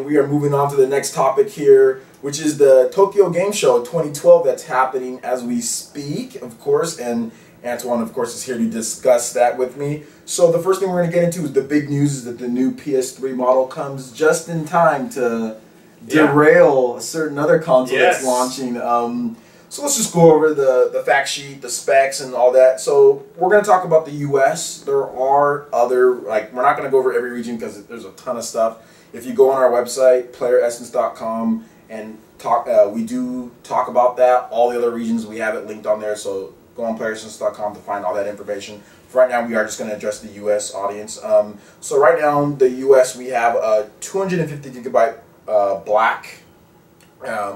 We are moving on to the next topic here, which is the Tokyo Game Show 2012 that's happening as we speak, of course, and Antoine, of course, is here to discuss that with me. So the first thing we're going to get into is the big news is that the new PS3 model comes just in time to derail a certain other console that's launching. So let's just go over the fact sheet, the specs, and all that. So we're going to talk about the US. There are other, like, we're not going to go over every region because there's a ton of stuff. If you go on our website, playeressence.com, and we do talk about that. All the other regions, we have it linked on there, so go on playeressence.com to find all that information. For right now, we are just going to address the US audience. So right now, the US, we have a 250 gigabyte black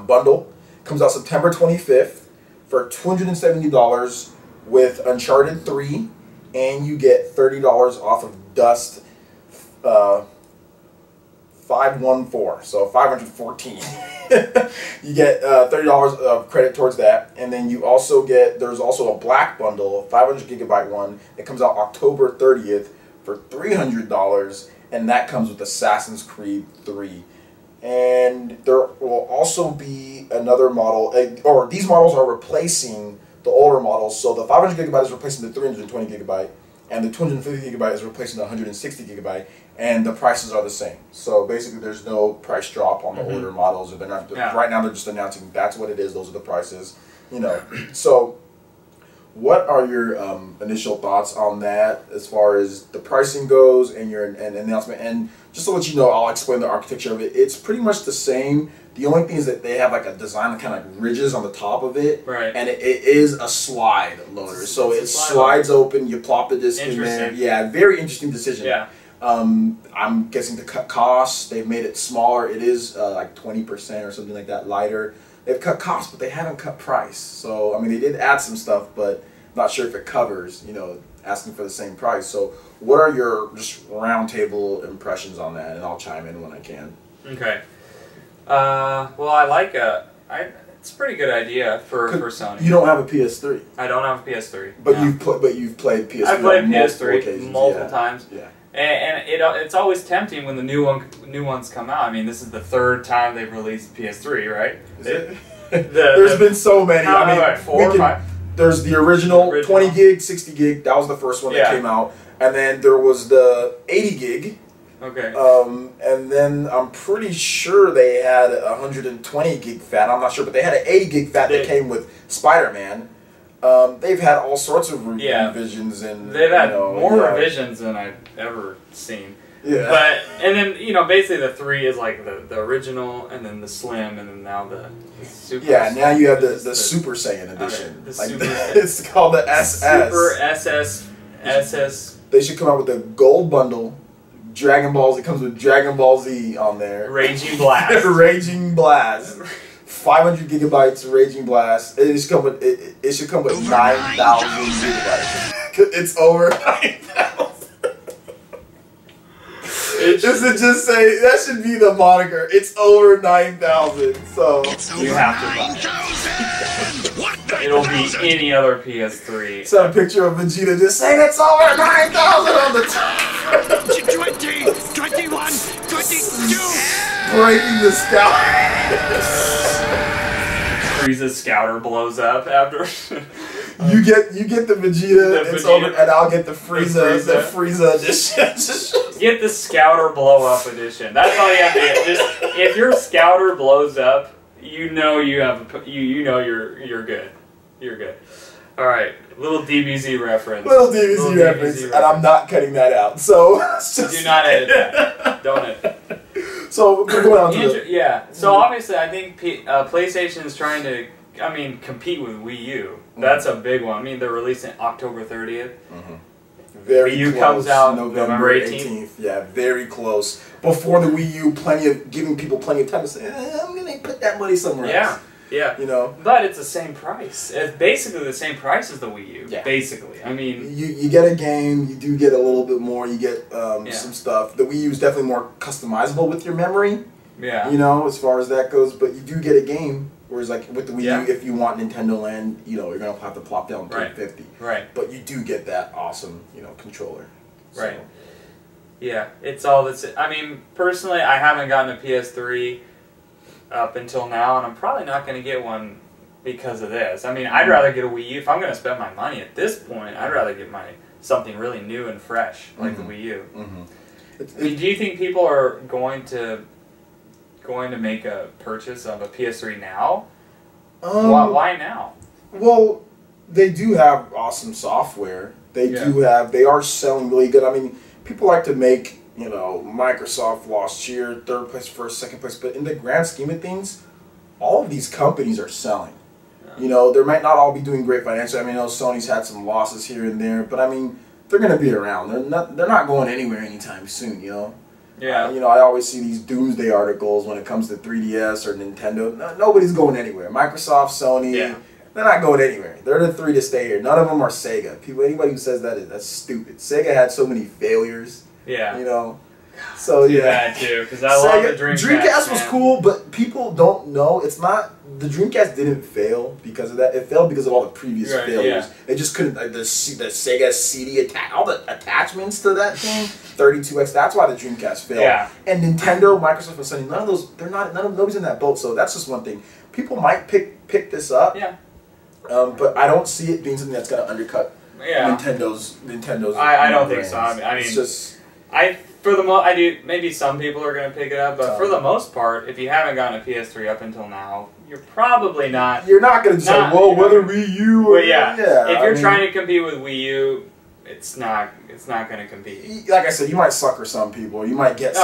bundle. Comes out September 25th for $270 with Uncharted 3, and you get $30 off of Dust 514, so 514. You get $30 of credit towards that, and then you also get, there's also a black bundle, 500 gigabyte one. It comes out October 30th for $300, and that comes with Assassin's Creed 3. And there will also be another model, or these models are replacing the older models. So the 500 gigabyte is replacing the 320 gigabyte, and the 250 gigabyte is replacing the 160 gigabyte, and the prices are the same. So basically, there's no price drop on the older models. They're not, right now, they're just announcing that's what it is. Those are the prices, you know. So, what are your initial thoughts on that as far as the pricing goes and your announcement? And just to let you know, I'll explain the architecture of it. It's pretty much the same. The only thing is that they have like a design kind of like ridges on the top of it, right? And it is a slide loader, so it slides open. You plop the disc in there. Yeah, very interesting decision. Yeah. I'm guessing to cut costs, they've made it smaller. It is like 20% or something like that lighter. They've cut costs, but they haven't cut price. So, I mean, they did add some stuff, but not sure if it covers, you know, asking for the same price. So, what are your just round table impressions on that? And I'll chime in when I can. Okay. Well, I like it's a pretty good idea for Sony. You don't have a PS3. I don't have a PS3. But no. you've played PS3. I've played PS3 multiple times. Yeah. And it's always tempting when the new ones come out. I mean, this is the third time they've released PS3, right? Is it? There's been so many. I mean, right, 4 or 5. There's the original 20 gig, 60 gig. That was the first one that came out, and then there was the 80 gig. Okay. And then I'm pretty sure they had a 120 gig FAT. I'm not sure, but they had an 80 gig FAT that came with Spider-Man. They've had all sorts of revisions, and they've had more revisions than I've ever seen. Yeah. But and then basically the 3 is like the original, and then the Slim, and then now the Super. Yeah, now you have the Super Saiyan edition. Okay, like it's called the SS. Super SS. They should come out with a gold bundle. Dragon Balls. It comes with Dragon Ball Z on there. Raging Blast. Raging Blast. 500 gigabytes Raging Blast. It should come with 9,000 gigabytes. It's over 9,000. Does it just say that should be the moniker? It's over 9,000. So you have to buy it. It'll be any other PS3. It's a picture of Vegeta just saying it's over 9,000 on the top. 20, 21, 22. Breaking the scout. Frieza's scouter blows up after. You get the Vegeta, and I'll get the Frieza edition. Get the Scouter blow up edition. That's all you have to get. Just if your Scouter blows up, you know you're good. You're good. All right, little DBZ reference. Little DBZ reference, and I'm not cutting that out. So do not edit that. Don't edit. So we're going on to So obviously, I think PlayStation is trying to, compete with Wii U. That's a big one. I mean, they're releasing October 30th. Very Wii U close. comes out November 18th. Yeah, very close. Before the Wii U, giving people plenty of time to say, I'm going to put that money somewhere else. Yeah. You know? But it's the same price. It's basically the same price as the Wii U. Yeah. Basically. I mean... You get a game, you do get a little bit more, you get some stuff. The Wii U is definitely more customizable with your memory. Yeah. You know, as far as that goes. But you do get a game. Whereas, like, with the Wii U, if you want Nintendo Land, you know, you're going to have to plop down $350. Right. But you do get that awesome, you know, controller. So. Right. Yeah, it's all that's. I mean, personally, I haven't gotten a PS3 up until now, and I'm probably not going to get one because of this. I mean, I'd rather get a Wii U. If I'm going to spend my money at this point, I'd rather get something really new and fresh, like the Wii U. I mean, do you think people are going to make a purchase of a PS3 now? Why now? Well, they do have awesome software. They are selling really good. I mean, people like to make, you know, Microsoft lost cheer, third place, first, second place, but in the grand scheme of things, all of these companies are selling. You know, they might not all be doing great financially. I mean, I know Sony's had some losses here and there, but I mean, they're going to be around. They're not going anywhere anytime soon, you know? Yeah. You know, I always see these doomsday articles when it comes to 3DS or Nintendo. Nobody's going anywhere. Microsoft, Sony, they're not going anywhere. They're the three to stay here. None of them are Sega. Anybody who says that's stupid. Sega had so many failures. Yeah. You know? So too bad too, because I love the Dreamcast. Dreamcast was cool, but people don't know. It's not. The Dreamcast didn't fail because of that. It failed because of all the previous failures. Yeah. They just couldn't. Like, the Sega CD all the attachments to that thing, 32X. That's why the Dreamcast failed. Yeah. And Nintendo, Microsoft, and Sony. None of those. Nobody's in that boat. So that's just one thing. People might pick this up. Yeah. But I don't see it being something that's going to undercut Nintendo's. I don't think so. I mean, it's just. I do. Maybe some people are going to pick it up, but for the most part, if you haven't gotten a PS3 up until now, you're probably not. You're not going to say, "Well, whether Wii U." Or, if you're trying to compete with Wii U, it's not going to compete. Like I said, you might sucker some people. You might get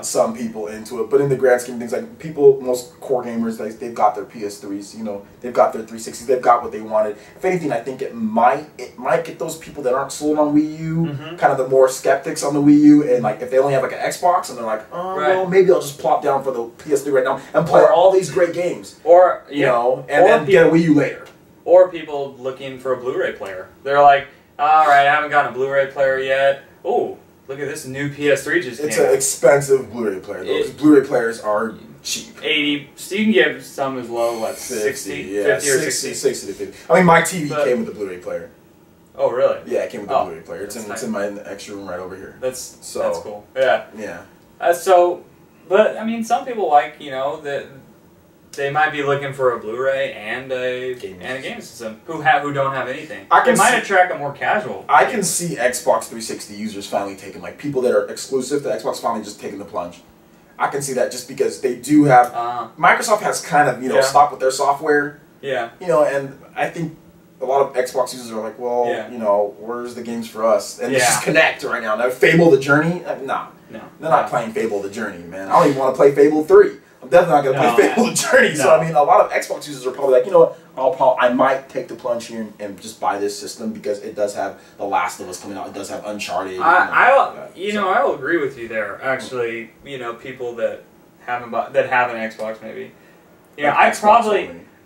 some people into it. But in the grand scheme of things, like most core gamers, like they've got their PS3s. You know, they've got their 360s. They've got what they wanted. If anything, I think it might get those people that aren't sold on Wii U, kind of the more skeptics on the Wii U, and like if they only have like an Xbox and they're like, well, maybe I'll just plop down for the PS3 right now and play all these great games, or you know, and then get a Wii U later. Or people looking for a Blu-ray player. They're like, all right, I haven't gotten a Blu-ray player yet. Oh, look at this new PS3 just came out. It's an expensive Blu-ray player, though, because Blu-ray players are cheap. 80, so you can get some as low, what, 60? 50 or 60? 60 to 50. I mean, my TV came with the Blu-ray player. Oh, really? Yeah, it came with the Blu-ray player. It's in my extra room right over here. That's cool. Yeah. Yeah. But, I mean, some people like, you know, that they might be looking for a Blu-ray and a game system who don't have anything. It might attract a more casual. I can see Xbox 360 users finally taking, like people that are exclusive to Xbox finally just taking the plunge. I can see that just because they do have Microsoft has kind of stopped with their software. Yeah. You know, and I think a lot of Xbox users are like, well, you know, where's the games for us? And it's just Connect right now. Now Fable the Journey, no, they're not playing Fable the Journey, man. I don't even want to play Fable 3. I'm definitely not going to play Fable the Journey. So, I mean, a lot of Xbox users are probably like, you know what, I might take the plunge here and just buy this system because it does have The Last of Us coming out. It does have Uncharted. I will agree with you there. Actually, you know, people that have an Xbox maybe. You know,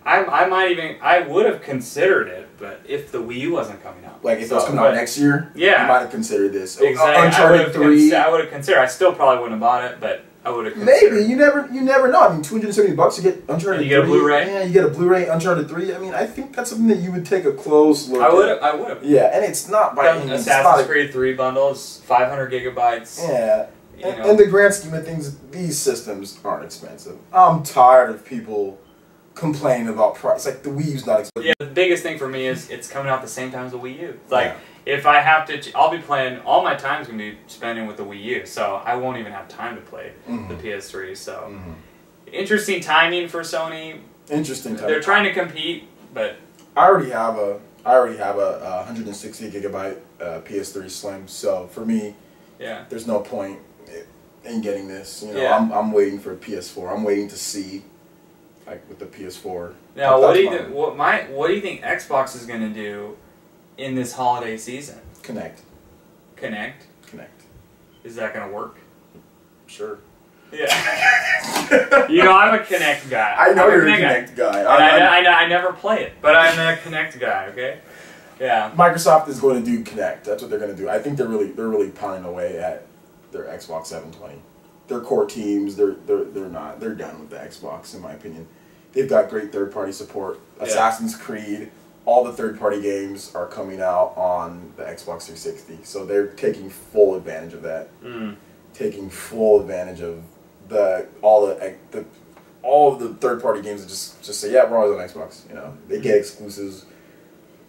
I would have considered it, but if the Wii U wasn't coming out. Like if it was coming out next year, you might have considered this. Exactly. Uncharted 3. I would have considered. I still probably wouldn't have bought it, but I would have considered. Maybe you never know. I mean, $270 you get Uncharted 3. You get a Blu-ray. Yeah, you get a Blu-ray Uncharted 3. I mean, I think that's something that you would take a close look at. I would have. Yeah, and it's not by any means. Assassin's Creed 3 bundles, 500 gigabytes. Yeah. In the grand scheme of things, these systems aren't expensive. I'm tired of people complaining about price. Like the Wii U's not expensive. Yeah, the biggest thing for me is it's coming out the same time as the Wii U. Like if I have to, I'll be playing. All my time's gonna be spending with the Wii U, so I won't even have time to play the PS3. So interesting timing for Sony. Interesting timing. They're trying to compete, but I already have a 160 gigabyte PS3 Slim. So for me, there's no point in getting this. You know, I'm waiting for a PS4. I'm waiting to see. Like with the PS4. Now, what do you think? What do you think Xbox is going to do in this holiday season? Connect. Is that going to work? Sure. Yeah. You know, I'm a Connect guy. I know you're a Connect guy. I never play it, but I'm a Connect guy. Okay. Yeah. Microsoft is going to do Connect. That's what they're going to do. I think they're really pounding away at their Xbox 720. Their core teams, they're done with the Xbox in my opinion. They've got great third-party support. Assassin's Creed, all the third-party games are coming out on the Xbox 360, so they're taking full advantage of that. Taking full advantage of all of the third-party games that just say, yeah, we're always on Xbox. You know, they get exclusives,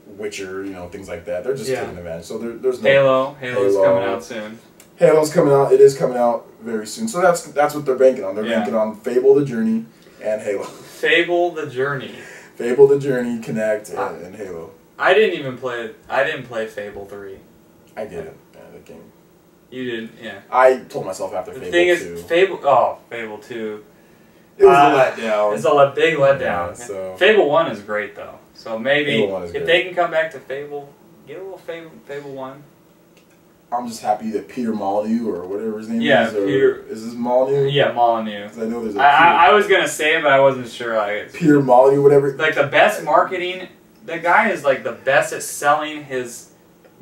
Witcher, you know, things like that. They're just taking advantage. So there's no Halo's coming out soon. Halo's coming out. It is coming out very soon. So that's what they're banking on. They're banking on Fable: The Journey and Halo. Fable: The Journey. Fable: The Journey, Connect, and Halo. I didn't even play. I didn't play Fable 3. I did. Yeah, the game. You did, yeah. I told myself after Fable 2. The thing is, Fable 2. It was a letdown. It's a big letdown. Yeah, so. Fable 1 is great, though. So maybe if great. they can come back to Fable, get a little Fable 1. I'm just happy that Peter Molyneux, or whatever his name is. Yeah, Peter. Is this Molyneux? Yeah, Molyneux. I know there's a I was going to say it, but I wasn't sure. Peter Molyneux, whatever. Like, the best marketing, the guy is, like, the best at selling his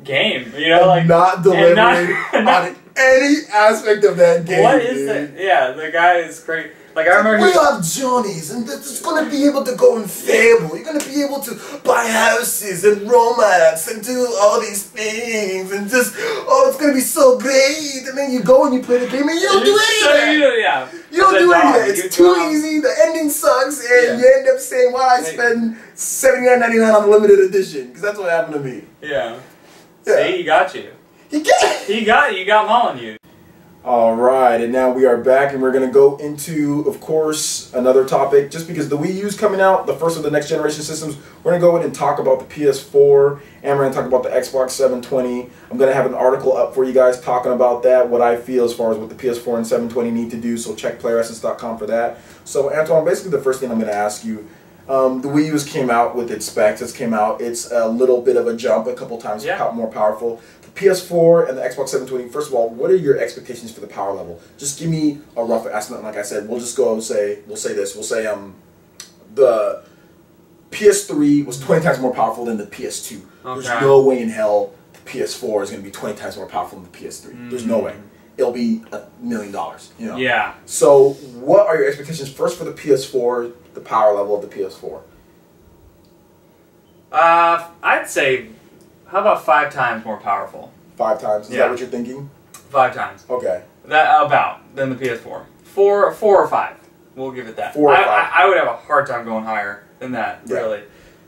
game. You know, like. Not delivering on any aspect of that game. What is that? Yeah, the guy is great. Like, I remember. We have Johnnies, and it's going to be able to go in Fable. You're going to be able to buy houses and romance and do all these things, and just, oh, it's going to be so great. And then you go and you play the game, and you don't do anything. You don't do anything. It's too easy. The ending sucks, and you end up saying, "Why I spend $79.99 on the limited edition?" Because that's what happened to me. Yeah. See, he got you. You got Molyneux. Alright, and now we are back, and we're going to go into, of course, another topic. Just because the Wii U's coming out, the first of the next generation systems, we're going to go ahead and talk about the PS4, and we're going to talk about the Xbox 720. I'm going to have an article up for you guys talking about that, what I feel as far as what the PS4 and 720 need to do, so check Playeressence.com for that. So, Antoine, basically the first thing I'm going to ask you, the Wii U came out with its specs. It's a little bit of a jump, a couple times more powerful. PS4 and the Xbox 720, first of all, what are your expectations for the power level? Just give me a rough estimate. Like I said, we'll just go say, we'll say the PS3 was 20 times more powerful than the PS2. Okay. There's no way in hell the PS4 is going to be 20 times more powerful than the PS3. There's no way. It'll be $1 million, you know? Yeah. So what are your expectations first for the PS4, the power level of the PS4? I'd say, how about 5 times more powerful? 5 times? Is that what you're thinking? 5 times. Okay. Than the PS4. 4 or 5. We'll give it that. 4 or 5. I would have a hard time going higher than that, really.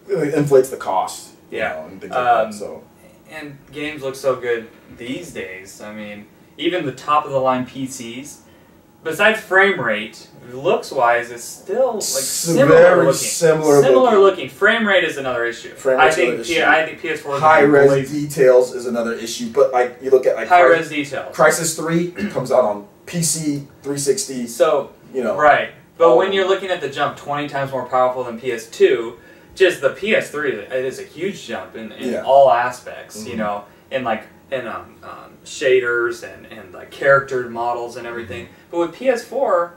It inflates the cost. Yeah. You know, and things like that, so. And games look so good these days. I mean, even the top of the line PCs, besides frame rate, looks-wise, it's still like similar looking. Frame rate is another issue. I think PS4 high-res details is another issue, but like you look at like high-res details. Crysis 3 comes out on PC 360. So you know, right. But when you're looking at the jump, 20 times more powerful than PS2, just the PS3, it is a huge jump in all aspects. You know, in shaders and like character models and everything. But with PS4,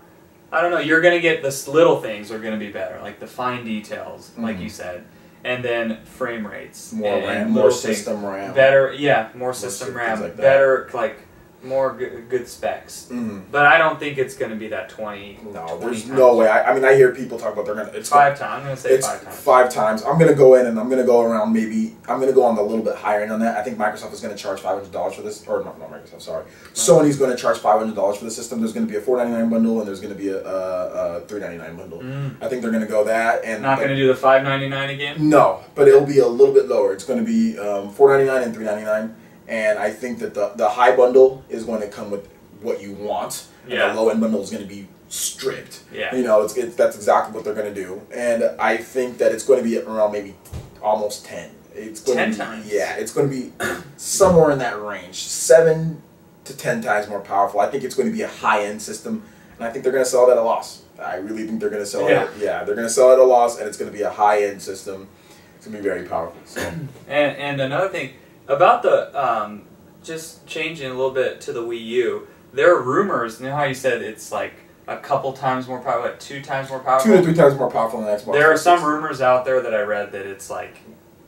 I don't know, you're going to get the little things are going to be better, like the fine details, like you said, and then frame rates. More RAM, more system RAM. Better, more system RAM, like better, like more good specs. But I don't think it's going to be that 20. No, there's no way. I mean, I hear people talk about they're going to. It's 5 times. I'm going to say 5 times. 5 times. I'm going to go in and I'm going to go around maybe. I'm going to go on the little bit higher end on that. I think Microsoft is going to charge $500 for this, or not Microsoft. Sorry, Sony's going to charge $500 for the system. There's going to be a $499 bundle and there's going to be a $399 bundle. I think they're going to go that and not going to do the $599 again. No, but it'll be a little bit lower. It's going to be $499 and $399. And I think that the high bundle is going to come with what you want, and the low end bundle is going to be stripped. You know, that's exactly what they're going to do. And I think that it's going to be around maybe almost 10. It's going 10 to be, times. Yeah, it's going to be somewhere in that range, 7 to 10 times more powerful. I think it's going to be a high end system, and I think they're going to sell it at a loss. I really think they're going to sell it. Yeah, they're going to sell it at a loss, and it's going to be a high end system. It's going to be very powerful. So. And another thing. About the, just changing a little bit to the Wii U, there are rumors, you know how you said it's like a couple times more powerful, like 2 times more powerful? 2 to 3 times more powerful than Xbox. There are some rumors out there that I read that it's like,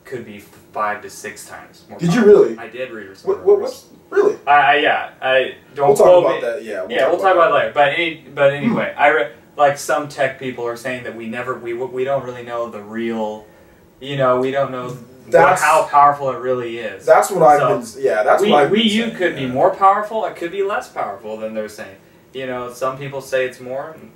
could be 5 to 6 times more powerful. Did you really? I did read some rumors. Really? I don't We'll talk about that, we'll talk about it later. But anyway, I read, like some tech people are saying that we don't really know the real You know, we don't know That's- how powerful it really is. That's what I've been. Yeah, that's what I've been Wii U saying, could be more powerful. It could be less powerful than they're saying. You know, some people say it's more. And